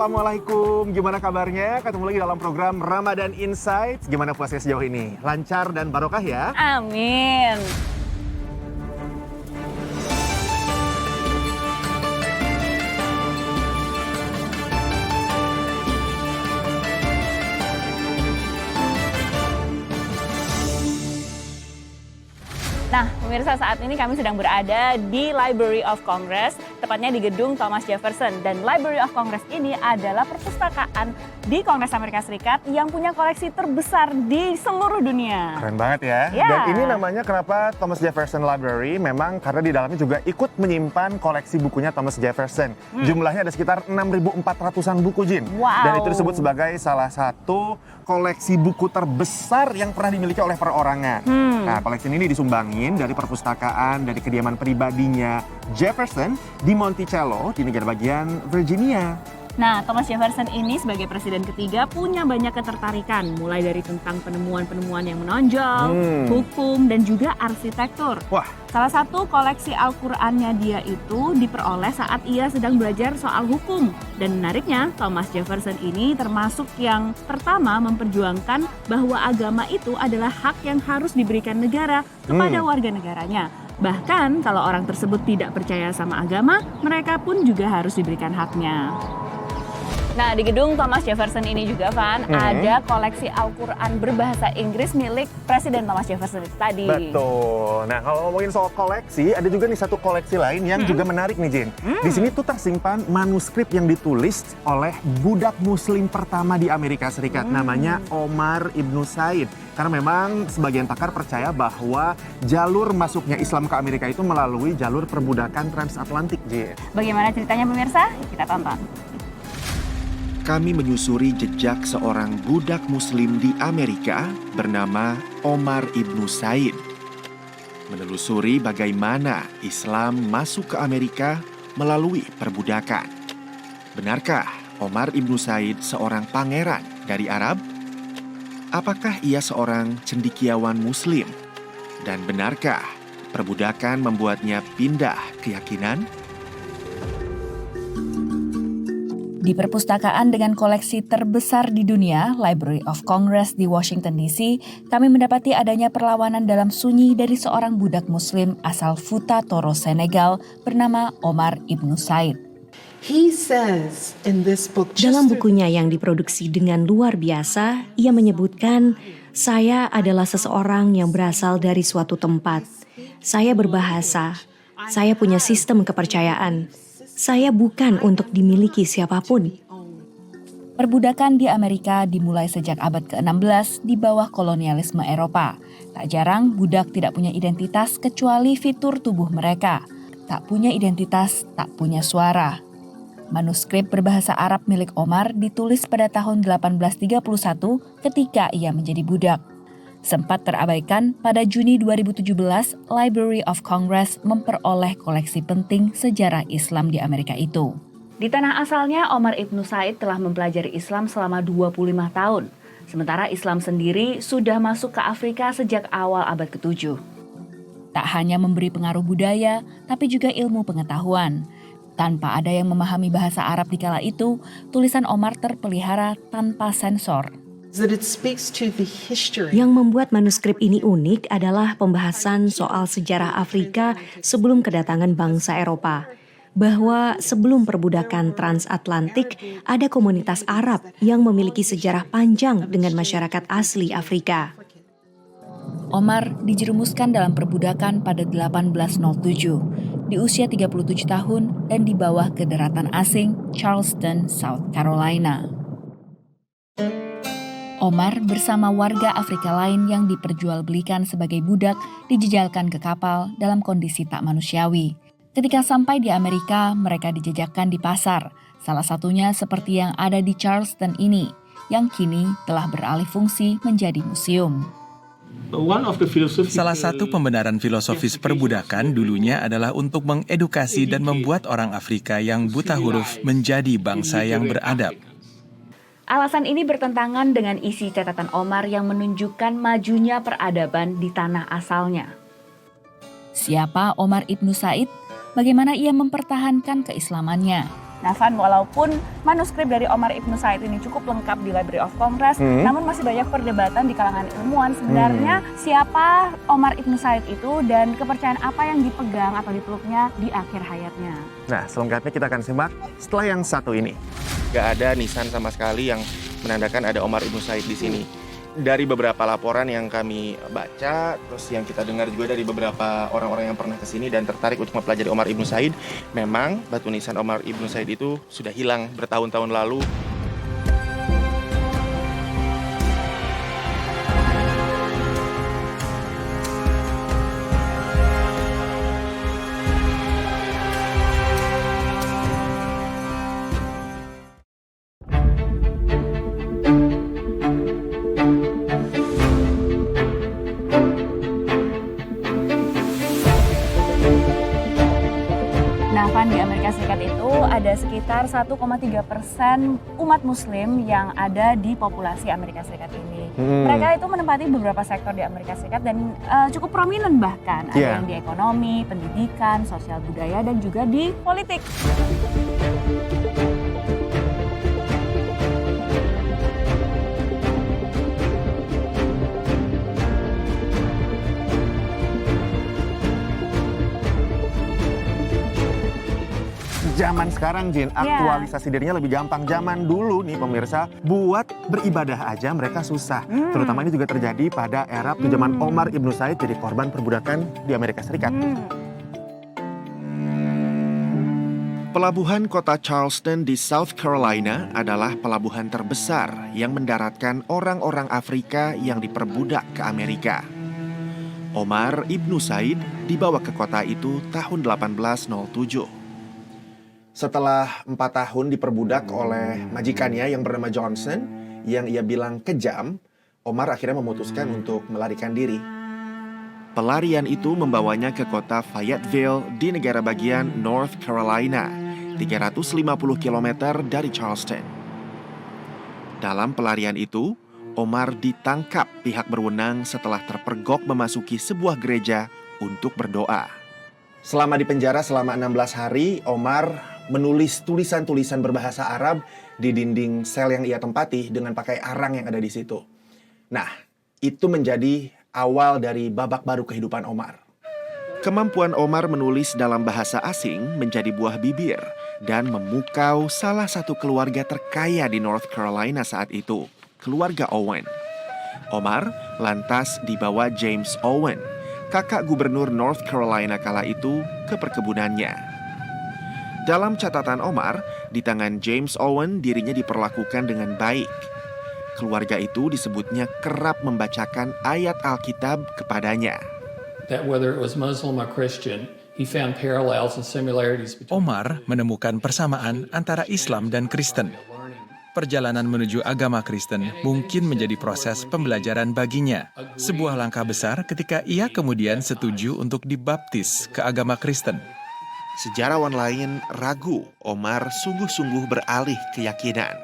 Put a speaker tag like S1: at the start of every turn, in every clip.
S1: Assalamualaikum, gimana kabarnya? Ketemu lagi dalam program Ramadan Insights. Gimana puasanya sejauh ini? Lancar dan barokah ya?
S2: Amin. Nah, pemirsa, saat ini kami sedang berada di Library of Congress, tepatnya di gedung Thomas Jefferson. Dan Library of Congress ini adalah perpustakaan di Kongres Amerika Serikat yang punya koleksi terbesar di seluruh dunia.
S1: Keren banget ya.
S2: Ya.
S1: Dan ini namanya kenapa Thomas Jefferson Library, memang karena di dalamnya juga ikut menyimpan koleksi bukunya Thomas Jefferson. Jumlahnya ada sekitar 6.400-an buku, Jin.
S2: Wow.
S1: Dan itu disebut sebagai salah satu koleksi buku terbesar yang pernah dimiliki oleh perorangan. Nah, koleksi ini disumbangin dari perpustakaan, dari kediaman pribadinya Jefferson di Monticello di negara bagian Virginia.
S2: Nah, Thomas Jefferson ini sebagai presiden ketiga punya banyak ketertarikan, mulai dari tentang penemuan-penemuan yang menonjol, hukum, dan juga arsitektur.
S1: Wah.
S2: Salah satu koleksi Al-Qur'annya dia itu diperoleh saat ia sedang belajar soal hukum. Dan menariknya, Thomas Jefferson ini termasuk yang pertama memperjuangkan bahwa agama itu adalah hak yang harus diberikan negara kepada warga negaranya. Bahkan kalau orang tersebut tidak percaya sama agama, mereka pun juga harus diberikan haknya. Nah, di gedung Thomas Jefferson ini juga, Van, ada koleksi Al-Quran berbahasa Inggris milik Presiden Thomas Jefferson tadi.
S1: Betul. Nah, kalau ngomongin soal koleksi, ada juga nih satu koleksi lain yang juga menarik nih, Jin. Di sini tuh tersimpan manuskrip yang ditulis oleh budak muslim pertama di Amerika Serikat. Namanya Omar Ibnu Said. Karena memang sebagian pakar percaya bahwa jalur masuknya Islam ke Amerika itu melalui jalur perbudakan transatlantik, Jin.
S2: Bagaimana ceritanya, pemirsa? Kita tonton.
S3: Kami menyusuri jejak seorang budak muslim di Amerika bernama Omar Ibnu Said. Menelusuri bagaimana Islam masuk ke Amerika melalui perbudakan. Benarkah Omar Ibnu Said seorang pangeran dari Arab? Apakah ia seorang cendekiawan muslim? Dan benarkah perbudakan membuatnya pindah keyakinan?
S2: Di perpustakaan dengan koleksi terbesar di dunia, Library of Congress di Washington DC, kami mendapati adanya perlawanan dalam sunyi dari seorang budak muslim asal Futa Toro, Senegal bernama Omar Ibnu Said.
S4: Dalam bukunya yang diproduksi dengan luar biasa, ia menyebutkan, "Saya adalah seseorang yang berasal dari suatu tempat. Saya berbahasa. Saya punya sistem kepercayaan. Saya bukan untuk dimiliki siapapun."
S2: Perbudakan di Amerika dimulai sejak abad ke-16 di bawah kolonialisme Eropa. Tak jarang budak tidak punya identitas kecuali fitur tubuh mereka. Tak punya identitas, tak punya suara. Manuskrip berbahasa Arab milik Omar ditulis pada tahun 1831 ketika ia menjadi budak. Sempat terabaikan, pada Juni 2017, Library of Congress memperoleh koleksi penting sejarah Islam di Amerika itu. Di tanah asalnya, Omar Ibnu Said telah mempelajari Islam selama 25 tahun. Sementara Islam sendiri sudah masuk ke Afrika sejak awal abad ke-7. Tak hanya memberi pengaruh budaya, tapi juga ilmu pengetahuan. Tanpa ada yang memahami bahasa Arab di kala itu, tulisan Omar terpelihara tanpa sensor.
S4: Yang membuat manuskrip ini unik adalah pembahasan soal sejarah Afrika sebelum kedatangan bangsa Eropa. Bahwa sebelum perbudakan transatlantik, ada komunitas Arab yang memiliki sejarah panjang dengan masyarakat asli Afrika.
S2: Omar dijerumuskan dalam perbudakan pada 1807, di usia 37 tahun dan di bawah kedaratan asing Charleston, South Carolina. Omar bersama warga Afrika lain yang diperjualbelikan sebagai budak dijejalkan ke kapal dalam kondisi tak manusiawi. Ketika sampai di Amerika, mereka dijejakkan di pasar, salah satunya seperti yang ada di Charleston ini, yang kini telah beralih fungsi menjadi museum.
S5: Salah satu pembenaran filosofis perbudakan dulunya adalah untuk mengedukasi dan membuat orang Afrika yang buta huruf menjadi bangsa yang beradab.
S2: Alasan ini bertentangan dengan isi catatan Omar yang menunjukkan majunya peradaban di tanah asalnya. Siapa Omar Ibnu Said? Bagaimana ia mempertahankan keislamannya? Nah, Van, walaupun manuskrip dari Omar Ibn Said ini cukup lengkap di Library of Congress, namun masih banyak perdebatan di kalangan ilmuwan sebenarnya siapa Omar Ibn Said itu dan kepercayaan apa yang dipegang atau dipeluknya di akhir hayatnya.
S1: Nah, selengkapnya kita akan simak setelah yang satu ini.
S6: Gak ada nisan sama sekali yang menandakan ada Omar Ibn Said di sini. Dari beberapa laporan yang kami baca, terus yang kita dengar juga dari beberapa orang-orang yang pernah kesini dan tertarik untuk mempelajari Omar Ibn Said, memang batu nisan Omar Ibn Said itu sudah hilang bertahun-tahun lalu.
S2: Nah, Van, di Amerika Serikat itu ada sekitar 1,3% umat muslim yang ada di populasi Amerika Serikat ini. Mereka itu menempati beberapa sektor di Amerika Serikat dan cukup prominent bahkan. Ada yang di ekonomi, pendidikan, sosial budaya, dan juga di politik.
S1: Zaman sekarang, Jin, aktualisasi dirinya lebih gampang. Zaman dulu nih pemirsa, buat beribadah aja mereka susah. Terutama ini juga terjadi pada era zaman Omar Ibn Said jadi korban perbudakan di Amerika Serikat.
S3: Pelabuhan kota Charleston di South Carolina adalah pelabuhan terbesar yang mendaratkan orang-orang Afrika yang diperbudak ke Amerika. Omar Ibn Said dibawa ke kota itu tahun 1807.
S1: Setelah 4 tahun diperbudak oleh majikannya yang bernama Johnson, yang ia bilang kejam, Omar akhirnya memutuskan untuk melarikan diri.
S3: Pelarian itu membawanya ke kota Fayetteville di negara bagian North Carolina, 350 km dari Charleston. Dalam pelarian itu, Omar ditangkap pihak berwenang setelah terpergok memasuki sebuah gereja untuk berdoa.
S1: Selama di penjara selama 16 hari, Omar menulis tulisan-tulisan berbahasa Arab di dinding sel yang ia tempati dengan pakai arang yang ada di situ. Nah, itu menjadi awal dari babak baru kehidupan Omar.
S3: Kemampuan Omar menulis dalam bahasa asing menjadi buah bibir dan memukau salah satu keluarga terkaya di North Carolina saat itu, keluarga Owen. Omar lantas dibawa James Owen, kakak gubernur North Carolina kala itu, ke perkebunannya. Dalam catatan Omar, di tangan James Owen dirinya diperlakukan dengan baik. Keluarga itu disebutnya kerap membacakan ayat Alkitab kepadanya.
S7: That whether it was Muslim or Christian, he found parallels and similarities between.
S5: Omar menemukan persamaan antara Islam dan Kristen. Perjalanan menuju agama Kristen mungkin menjadi proses pembelajaran baginya. Sebuah langkah besar ketika ia kemudian setuju untuk dibaptis ke agama Kristen.
S3: Sejarawan lain ragu Omar sungguh-sungguh beralih keyakinan.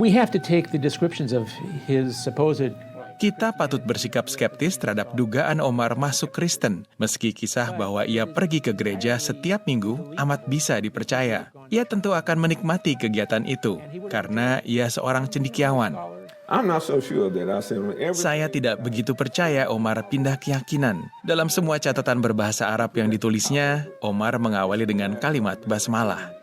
S8: We have to take the descriptions of his supposed.
S5: Kita patut bersikap skeptis terhadap dugaan Omar masuk Kristen, meski kisah bahwa ia pergi ke gereja setiap minggu amat bisa dipercaya. Ia tentu akan menikmati kegiatan itu, karena ia seorang cendekiawan. Saya tidak begitu percaya Omar pindah keyakinan. Dalam semua catatan berbahasa Arab yang ditulisnya, Omar mengawali dengan kalimat basmalah.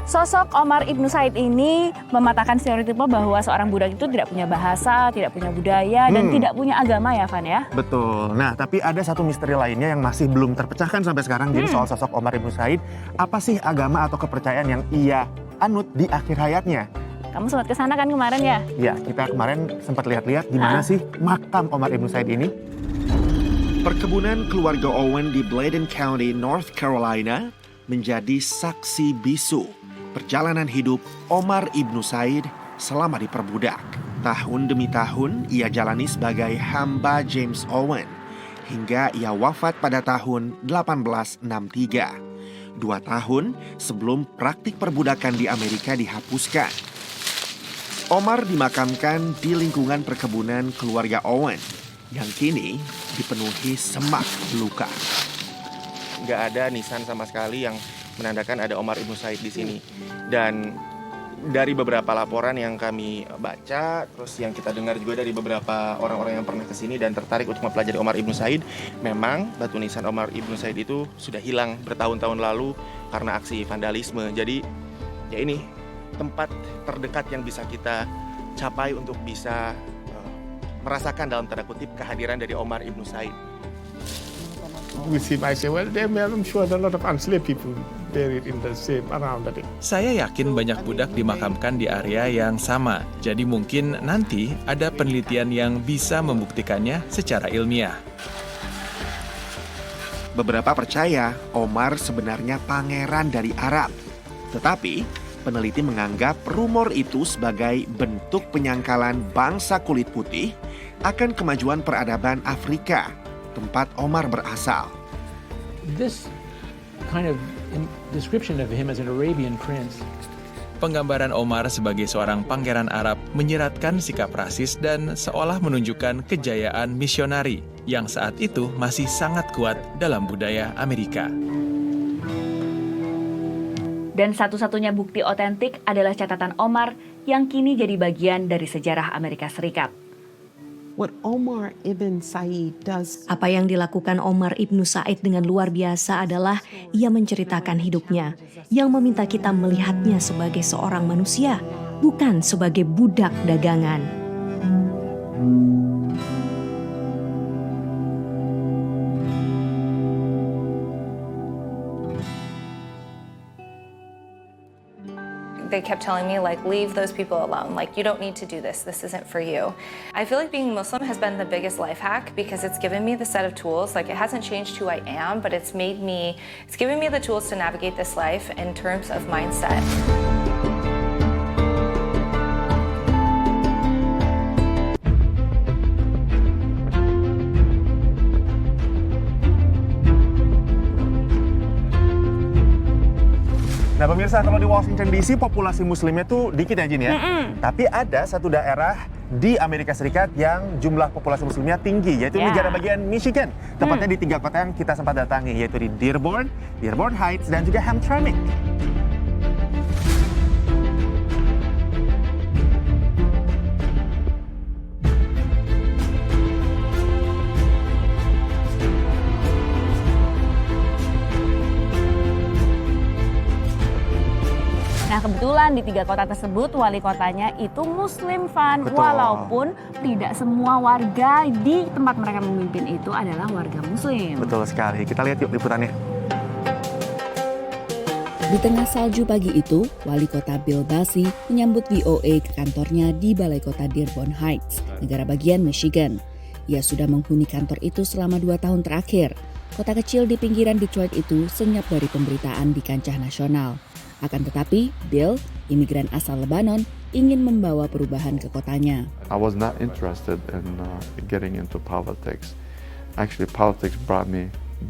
S2: Sosok Omar Ibn Said ini mematahkan stereotipe bahwa seorang budak itu tidak punya bahasa, tidak punya budaya, dan tidak punya agama ya, Van ya?
S1: Betul. Nah, tapi ada satu misteri lainnya yang masih belum terpecahkan sampai sekarang. Jadi soal sosok Omar Ibn Said, apa sih agama atau kepercayaan yang ia anut di akhir hayatnya?
S2: Kamu sempat ke sana kan kemarin ya?
S1: Ya, kita kemarin sempat lihat-lihat di mana sih makam Omar Ibn Said ini.
S3: Perkebunan keluarga Owen di Bladen County, North Carolina menjadi saksi bisu perjalanan hidup Omar Ibn Said selama diperbudak. Tahun demi tahun ia jalani sebagai hamba James Owen hingga ia wafat pada tahun 1863. 2 tahun sebelum praktik perbudakan di Amerika dihapuskan. Omar dimakamkan di lingkungan perkebunan keluarga Owen yang kini dipenuhi semak belukar.
S6: Nggak ada nisan sama sekali yang menandakan ada Omar Ibn Said di sini. Dan dari beberapa laporan yang kami baca, terus yang kita dengar juga dari beberapa orang-orang yang pernah ke sini dan tertarik untuk mempelajari Omar Ibn Said, memang batu nisan Omar Ibn Said itu sudah hilang bertahun-tahun lalu karena aksi vandalisme. Jadi ya ini tempat terdekat yang bisa kita capai untuk bisa merasakan dalam tanda kutip kehadiran dari Omar Ibn Said.
S9: With him, I say, well, I'm sure there are a lot of enslaved people buried in the same around that.
S5: Saya yakin banyak budak dimakamkan di area yang sama, jadi mungkin nanti ada penelitian yang bisa membuktikannya secara ilmiah.
S3: Beberapa percaya Omar sebenarnya pangeran dari Arab. Tetapi peneliti menganggap rumor itu sebagai bentuk penyangkalan bangsa kulit putih akan kemajuan peradaban Afrika, tempat Omar berasal.
S8: This kind of description of him as an Arabian prince.
S5: Penggambaran Omar sebagai seorang pangeran Arab menyiratkan sikap rasis dan seolah menunjukkan kejayaan misionari yang saat itu masih sangat kuat dalam budaya Amerika.
S2: Dan satu-satunya bukti otentik adalah catatan Omar yang kini jadi bagian dari sejarah Amerika Serikat.
S10: What Omar Ibn Said does.
S4: Apa yang dilakukan Omar Ibn Said dengan luar biasa adalah ia menceritakan hidupnya yang meminta kita melihatnya sebagai seorang manusia, bukan sebagai budak dagangan.
S11: They kept telling me, like, leave those people alone. Like, you don't need to do this. This isn't for you. I feel like being Muslim has been the biggest life hack because it's given me the set of tools. Like, it hasn't changed who I am, but it's given me the tools to navigate this life in terms of mindset.
S1: Nah pemirsa, kalau di Washington DC populasi muslimnya tuh dikit ya Jin ya. Tapi ada satu daerah di Amerika Serikat yang jumlah populasi muslimnya tinggi, yaitu negara bagian Michigan. Tepatnya di 3 kota yang kita sempat datangi, yaitu di Dearborn Heights, dan juga Hamtramck.
S2: Nah kebetulan di 3 kota tersebut wali kotanya itu Muslim, Van.
S1: Betul.
S2: Walaupun tidak semua warga di tempat mereka memimpin itu adalah warga Muslim.
S1: Betul sekali. Kita lihat yuk liputannya.
S2: Di tengah salju pagi itu, wali kota Bill Bussey menyambut VOA ke kantornya di balai kota Dearborn Heights, negara bagian Michigan. Ia sudah menghuni kantor itu selama 2 tahun terakhir. Kota kecil di pinggiran Detroit itu senyap dari pemberitaan di kancah nasional. Akan tetapi, Bill, imigran asal Lebanon, ingin membawa perubahan ke kotanya.
S12: I was not interested in getting into politics. Actually, politics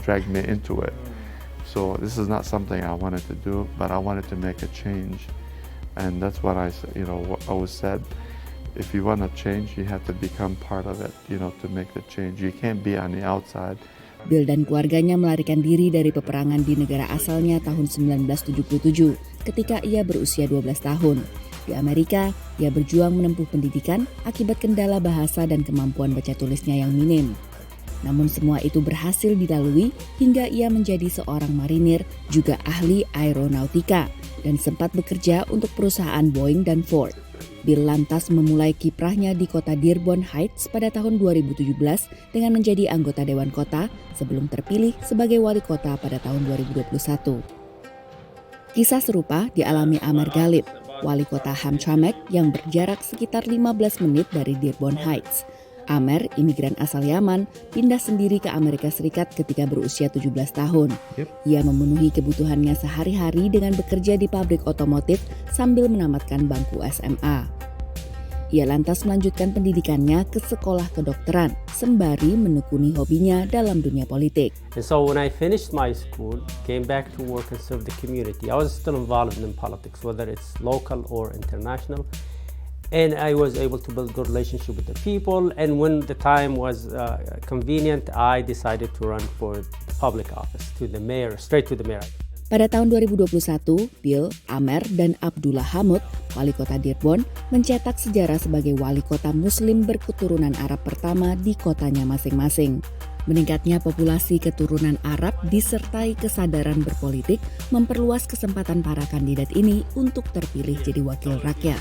S12: dragged me into it. So this is not something I wanted to do, but I wanted to make a change. And that's what I always said. If you want to change, you have to become part of it, to make the change. You can't be on the outside.
S2: Bill dan keluarganya melarikan diri dari peperangan di negara asalnya tahun 1977 ketika ia berusia 12 tahun. Di Amerika, ia berjuang menempuh pendidikan akibat kendala bahasa dan kemampuan baca tulisnya yang minim. Namun semua itu berhasil dilalui hingga ia menjadi seorang marinir, juga ahli aeronautika, dan sempat bekerja untuk perusahaan Boeing dan Ford. Bill lantas memulai kiprahnya di kota Dearborn Heights pada tahun 2017 dengan menjadi anggota Dewan Kota sebelum terpilih sebagai wali kota pada tahun 2021. Kisah serupa dialami Amer Galib, wali kota Hamtramck yang berjarak sekitar 15 menit dari Dearborn Heights. Amer, imigran asal Yaman, pindah sendiri ke Amerika Serikat ketika berusia 17 tahun. Ia memenuhi kebutuhannya sehari-hari dengan bekerja di pabrik otomotif sambil menamatkan bangku SMA. Ia lantas melanjutkan pendidikannya ke sekolah kedokteran, sembari menekuni hobinya dalam dunia politik.
S13: And so when I finished my school, came back to work and serve the community. I was still involved in politics, whether it's local or international. And I was able to build good relationship with the people. And when the time was convenient, I decided to run for public office, to the mayor, straight to the mayor.
S2: Pada tahun 2021, Bill, Amer, dan Abdullah Hamud, wali kota Dearborn, mencetak sejarah sebagai wali kota Muslim berketurunan Arab pertama di kotanya masing-masing. Meningkatnya populasi keturunan Arab disertai kesadaran berpolitik memperluas kesempatan para kandidat ini untuk terpilih jadi wakil rakyat.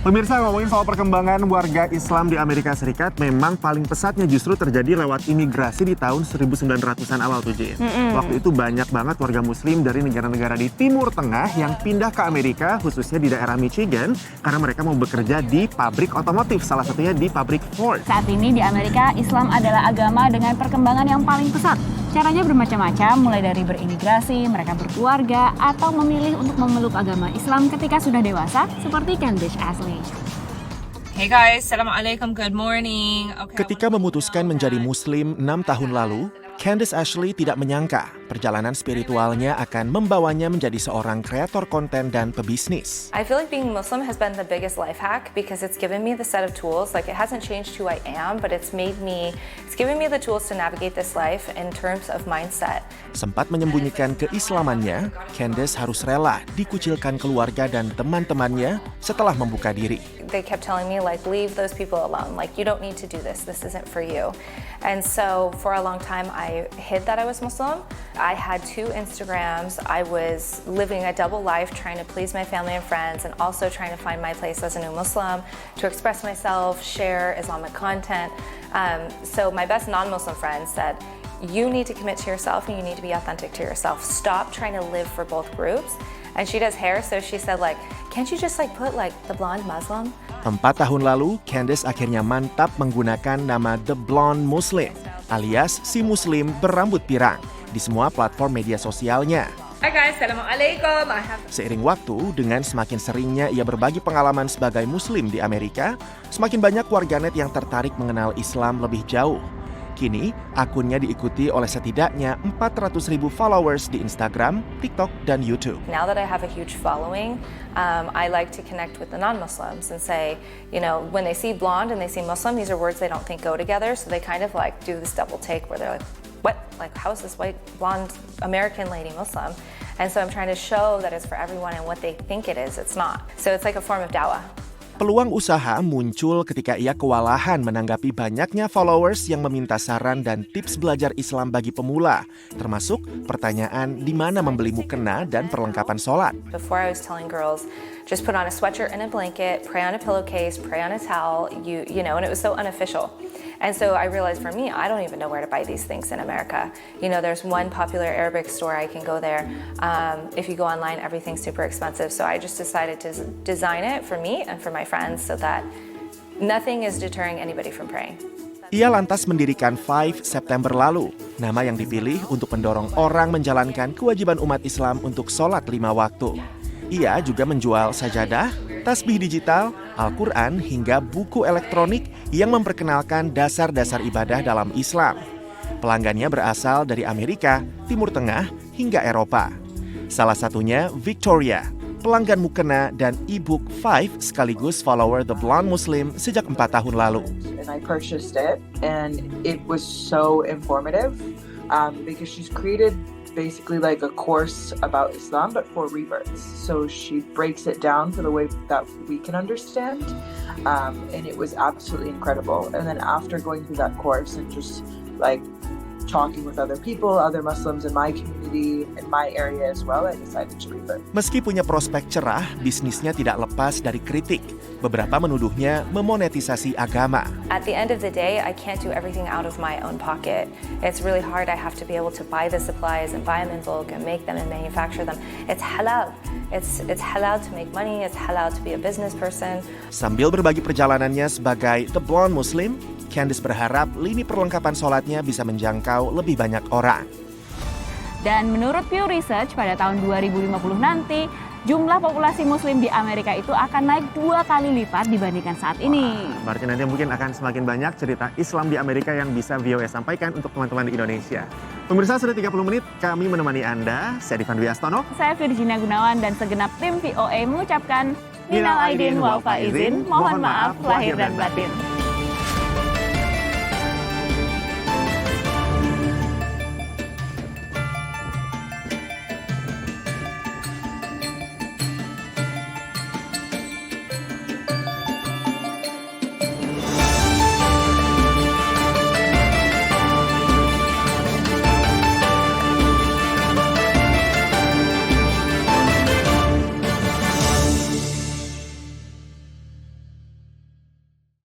S1: Pemirsa, ngomongin soal perkembangan warga Islam di Amerika Serikat, memang paling pesatnya justru terjadi lewat imigrasi di tahun 1900-an awal tuh, Jin. Waktu itu banyak banget warga Muslim dari negara-negara di Timur Tengah yang pindah ke Amerika, khususnya di daerah Michigan, karena mereka mau bekerja di pabrik otomotif, salah satunya di pabrik Ford.
S2: Saat ini di Amerika, Islam adalah agama dengan perkembangan yang paling pesat. Caranya bermacam-macam, mulai dari berimigrasi, mereka berkeluarga, atau memilih untuk memeluk agama Islam ketika sudah dewasa, seperti Candice Ashley.
S14: Hey guys, Assalamualaikum, good morning.
S3: Ketika memutuskan menjadi Muslim 6 tahun lalu, Candice Ashley tidak menyangka perjalanan spiritualnya akan membawanya menjadi seorang kreator konten dan pebisnis.
S11: I feel like being Muslim has been the biggest life hack because it's given me the set of tools. Like, it hasn't changed who I am, but it's given me the tools to navigate this life in terms of mindset.
S3: Sempat menyembunyikan keislamannya, Candice harus rela dikucilkan keluarga dan teman-temannya setelah membuka diri.
S11: They kept telling me, like, leave those people alone. Like, you don't need to do this. This isn't for you. And so for a long time, I hid that I was Muslim. I had 2 Instagrams. I was living a double life, trying to please my family and friends, and also trying to find my place as a new Muslim, to express myself, share Islamic content. So my best non-Muslim friend said, you need to commit to yourself and you need to be authentic to yourself. Stop trying to live for both groups. And she does hair, so she said, like, can't you just like put like the blonde Muslim?
S3: 4 tahun lalu, Candice akhirnya mantap menggunakan nama The Blonde Muslim, alias si Muslim berambut pirang, di semua platform media sosialnya.
S14: Hi guys, Assalamualaikum.
S3: Seiring waktu, dengan semakin seringnya ia berbagi pengalaman sebagai Muslim di Amerika, semakin banyak warganet yang tertarik mengenal Islam lebih jauh. Kini, akunnya diikuti oleh setidaknya 400.000 followers di Instagram, TikTok, dan YouTube.
S11: Now that I have a huge following, I like to connect with the non-Muslims and say, you know, when they see blonde and they see Muslim, these are words they don't think go together, so they kind of like do this double take where they're like, what? Like, how is this white, blonde American lady Muslim? And so I'm trying to show that it's for everyone, and what they think it is, it's not. So it's like a form of dawah.
S3: Peluang usaha muncul ketika ia kewalahan menanggapi banyaknya followers yang meminta saran dan tips belajar Islam bagi pemula, termasuk pertanyaan di mana membeli mukena dan perlengkapan sholat.
S11: Before I was telling girls, just put on a sweatshirt and a blanket, pray on a pillowcase, pray on a towel, you know, and it was so unofficial. And so I realized for me, I don't even know where to buy these things in America. You know, there's one popular Arabic store, I can go there. If you go online, everything's super expensive. So I just decided to design it for me and for my friends so that nothing is deterring anybody from praying.
S3: Ia lantas mendirikan 5 September lalu, nama yang dipilih untuk mendorong orang menjalankan kewajiban umat Islam untuk sholat 5 waktu. Ia juga menjual sajadah, tasbih digital, Al-Quran, hingga buku elektronik yang memperkenalkan dasar-dasar ibadah dalam Islam. Pelanggannya berasal dari Amerika, Timur Tengah, hingga Eropa. Salah satunya Victoria, pelanggan mukena dan e-book 5 sekaligus follower The Blonde Muslim sejak 4 tahun lalu.
S15: And I purchased it, and it was so informative because she's created basically like a course about Islam, but for reverts. So she breaks it down for the way that we can understand, and it was absolutely incredible. And then after going through that course and just like talking with other people, other Muslims in my community, in my area as well, I decided to revert.
S3: Meski punya prospek cerah, bisnisnya tidak lepas dari kritik. Beberapa menuduhnya memonetisasi agama.
S11: At the end of the day, I can't do everything out of my own pocket. It's really hard. I have to be able to buy the supplies and buy them in bulk and make them and manufacture them. It's halal. It's halal to make money. It's halal to be a business person.
S3: Sambil berbagi perjalanannya sebagai The Blonde Muslim, Candice berharap lini perlengkapan sholatnya bisa menjangkau lebih banyak orang.
S2: Dan menurut Pew Research, pada tahun 2050 nanti, jumlah populasi muslim di Amerika itu akan naik 2 kali lipat dibandingkan saat ini.
S1: Berarti nanti mungkin akan semakin banyak cerita Islam di Amerika yang bisa VOA sampaikan untuk teman-teman di Indonesia. Pemirsa, sudah 30 menit kami menemani Anda. Saya Divan Dwi Astono.
S2: Saya Virginia Gunawan dan segenap tim VOA mengucapkan Minal Aidin wal Faizin, mohon maaf lahir dan batin.